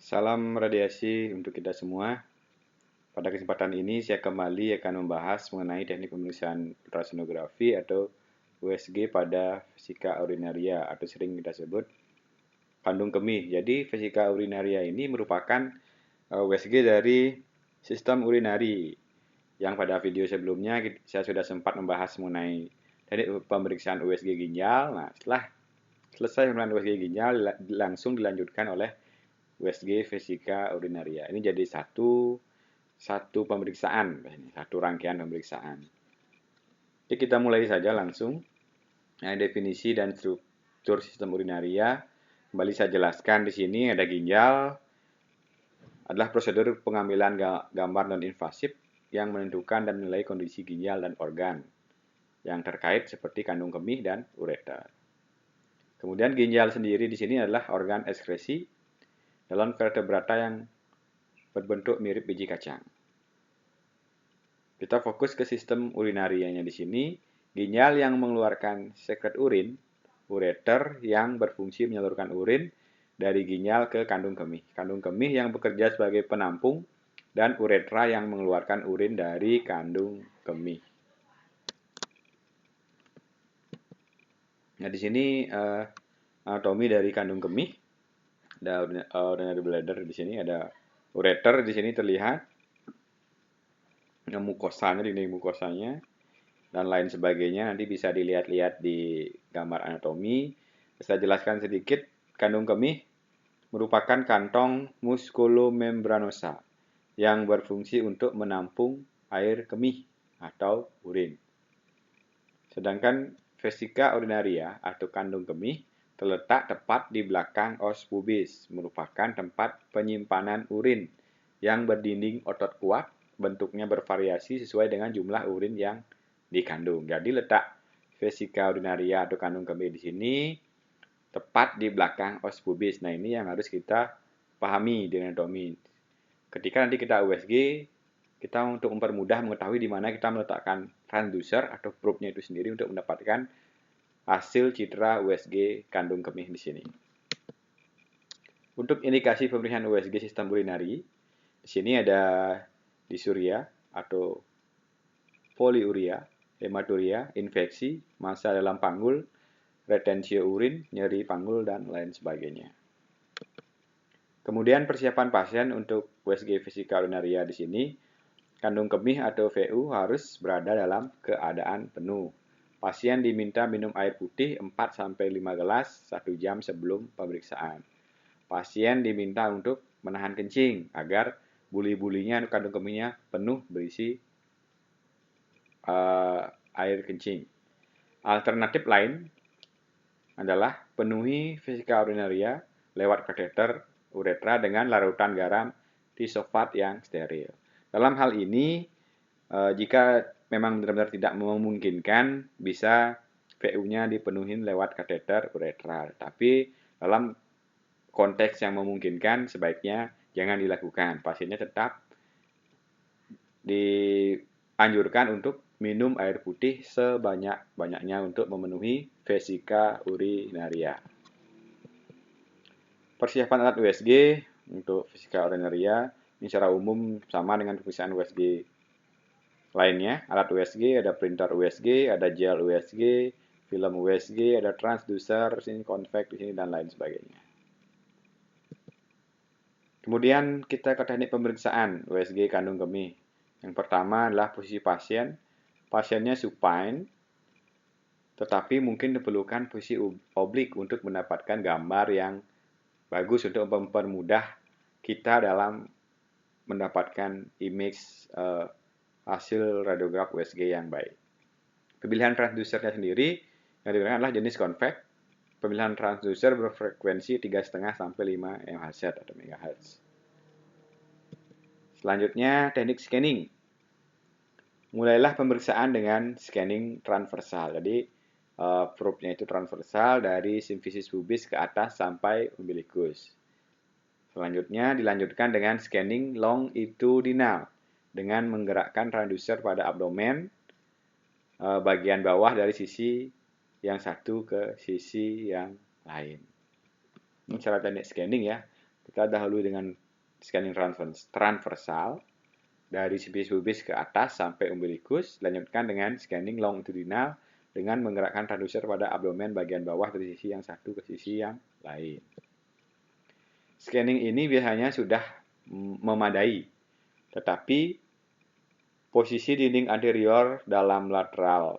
Salam radiasi untuk kita semua. Pada kesempatan ini saya kembali akan membahas mengenai teknik pemeriksaan ultrasonografi atau USG pada vesika urinaria atau sering kita sebut kandung kemih. Jadi vesika urinaria ini merupakan USG dari sistem urinari yang pada video sebelumnya saya sudah sempat membahas mengenai teknik pemeriksaan USG ginjal. Nah, setelah selesai pemeriksaan USG ginjal langsung dilanjutkan oleh USG vesika urinaria. Ini jadi satu pemeriksaan, satu rangkaian pemeriksaan. Jadi kita mulai saja langsung. Nah, definisi dan struktur sistem urinaria. Kembali saya jelaskan di sini ada ginjal, adalah prosedur pengambilan gambar non-invasif yang menentukan dan menilai kondisi ginjal dan organ yang terkait seperti kandung kemih dan ureter. Kemudian ginjal sendiri di sini adalah organ ekskresi dalam vertebrata yang berbentuk mirip biji kacang. Kita fokus ke sistem urinarianya di sini. Ginjal yang mengeluarkan sekret urin, ureter yang berfungsi menyalurkan urin dari ginjal ke kandung kemih. Kandung kemih yang bekerja sebagai penampung dan uretra yang mengeluarkan urin dari kandung kemih. Nah, di sini anatomi dari kandung kemih. Ada urinary bladder di sini, ada ureter di sini terlihat. Mukosanya, dinding mukosanya dan lain sebagainya nanti bisa dilihat-lihat di gambar anatomi. Saya jelaskan sedikit, kandung kemih merupakan kantong musculomembranosa yang berfungsi untuk menampung air kemih atau urin. Sedangkan vesika urinaria atau kandung kemih terletak tepat di belakang os pubis, merupakan tempat penyimpanan urin yang berdinding otot kuat, bentuknya bervariasi sesuai dengan jumlah urin yang dikandung. Jadi letak vesika urinaria atau kandung kemih di sini tepat di belakang os pubis. Nah, ini yang harus kita pahami di anatomi. Ketika nanti kita USG, kita untuk mempermudah mengetahui di mana kita meletakkan transducer atau probe-nya itu sendiri untuk mendapatkan hasil citra USG kandung kemih di sini. Untuk indikasi pemeriksaan USG sistem urinari, di sini ada disuria atau poliuria, hematuria, infeksi, massa dalam panggul, retensio urin, nyeri panggul, dan lain sebagainya. Kemudian persiapan pasien untuk USG vesika urinaria di sini, kandung kemih atau VU harus berada dalam keadaan penuh. Pasien diminta minum air putih 4-5 gelas 1 jam sebelum pemeriksaan. Pasien diminta untuk menahan kencing agar buli-bulinya kandung kemihnya penuh berisi air kencing. Alternatif lain adalah penuhi vesika urinaria lewat kateter uretra dengan larutan garam tisofat yang steril. Dalam hal ini, jika memang benar-benar tidak memungkinkan, bisa VU-nya dipenuhi lewat kateter uretral. Tapi dalam konteks yang memungkinkan, sebaiknya jangan dilakukan. Pasiennya tetap dianjurkan untuk minum air putih sebanyak-banyaknya untuk memenuhi vesika urinaria. Persiapan alat USG untuk vesika urinaria ini secara umum sama dengan pemeriksaan USG lainnya. Alat USG ada printer USG, ada gel USG, film USG, ada transducer, sini konvek di sini dan lain sebagainya. Kemudian kita ke teknik pemeriksaan USG kandung kemih. Yang pertama adalah posisi pasien. Pasiennya supine, tetapi mungkin diperlukan posisi oblik untuk mendapatkan gambar yang bagus untuk mempermudah kita dalam mendapatkan image hasil radiograf USG yang baik. Pemilihan transducernya sendiri yang digunakan adalah jenis konvek. Pemilihan transducer berfrekuensi 3,5 sampai 5 MHz atau MHz. Selanjutnya teknik scanning. Mulailah pemeriksaan dengan scanning transversal. Jadi probe-nya itu transversal dari simfisis pubis ke atas sampai umbilikus. Selanjutnya dilanjutkan dengan scanning longitudinal dengan menggerakkan transducer pada abdomen bagian bawah dari sisi yang satu ke sisi yang lain. Ini cara teknik scanning ya. Kita dahului dengan scanning transversal dari pubis ke atas sampai umbilikus, dilanjutkan dengan scanning longitudinal dengan menggerakkan transducer pada abdomen bagian bawah dari sisi yang satu ke sisi yang lain. Scanning ini biasanya sudah memadai, tetapi posisi dinding anterior dalam lateral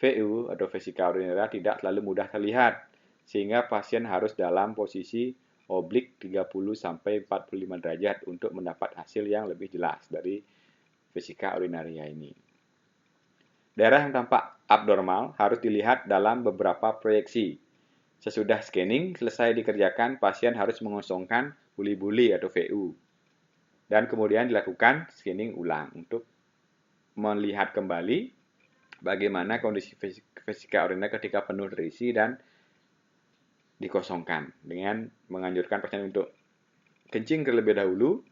VU atau vesika urinaria tidak selalu mudah terlihat, sehingga pasien harus dalam posisi oblik 30-45 derajat untuk mendapat hasil yang lebih jelas dari vesika urinaria ini. Daerah yang tampak abnormal harus dilihat dalam beberapa proyeksi. Sesudah scanning selesai dikerjakan, pasien harus mengosongkan buli-buli atau VU. Dan kemudian dilakukan scanning ulang untuk melihat kembali bagaimana kondisi vesika urinaria ketika penuh terisi dan dikosongkan, dengan menganjurkan pasien untuk kencing terlebih dahulu,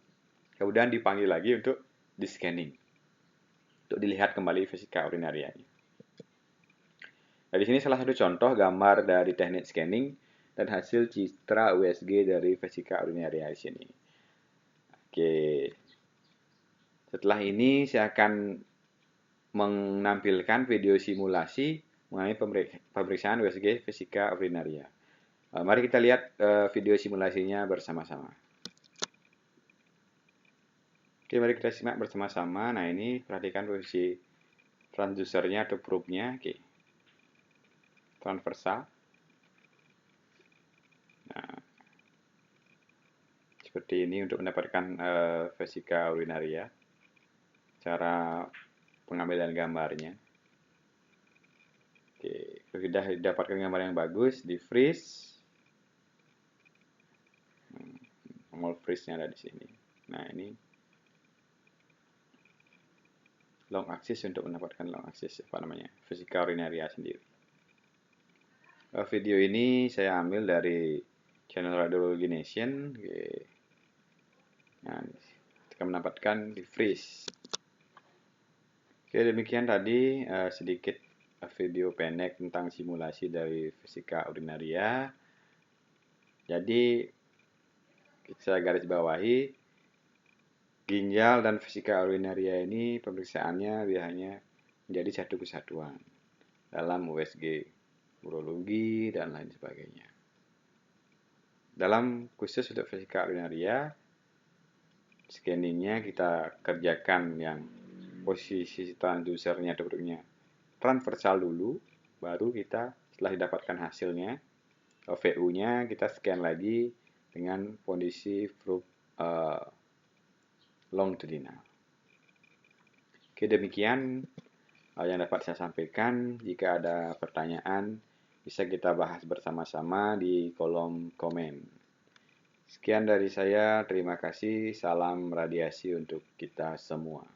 kemudian dipanggil lagi untuk di-scanning, untuk dilihat kembali vesika urinarianya. Nah, di sini salah satu contoh gambar dari teknik scanning dan hasil citra USG dari vesika urinaria di sini. Oke. Setelah ini saya akan menampilkan video simulasi mengenai pemeriksaan USG vesika urinaria. Mari kita lihat video simulasinya bersama-sama. Oke, mari kita simak bersama-sama. Nah, ini perhatikan posisi transducernya atau probe-nya. Oke. Transversal. Nah, seperti ini untuk mendapatkan vesika urinaria. Cara pengambilan gambarnya. Oke, sudah didapatkan gambar yang bagus, di freeze. Tombol freeze-nya ada di sini. Nah, ini long axis untuk mendapatkan long axis vesika urinaria sendiri. Video ini saya ambil dari channel Radiology Nation. Nah, kita mendapatkan di freeze. Oke, demikian tadi sedikit video pendek tentang simulasi dari vesika urinaria. Jadi saya garis bawahi, ginjal dan vesika urinaria ini pemeriksaannya biasanya menjadi satu kesatuan dalam USG, urologi, dan lain sebagainya. Dalam khusus untuk vesika urinaria, scanningnya kita kerjakan yang posisi transducernya atau produknya transversal dulu, baru kita setelah didapatkan hasilnya, VU-nya kita scan lagi dengan kondisi longitudinal. Oke, demikian yang dapat saya sampaikan. Jika ada pertanyaan, bisa kita bahas bersama-sama di kolom komen. Sekian dari saya, terima kasih, salam radiasi untuk kita semua.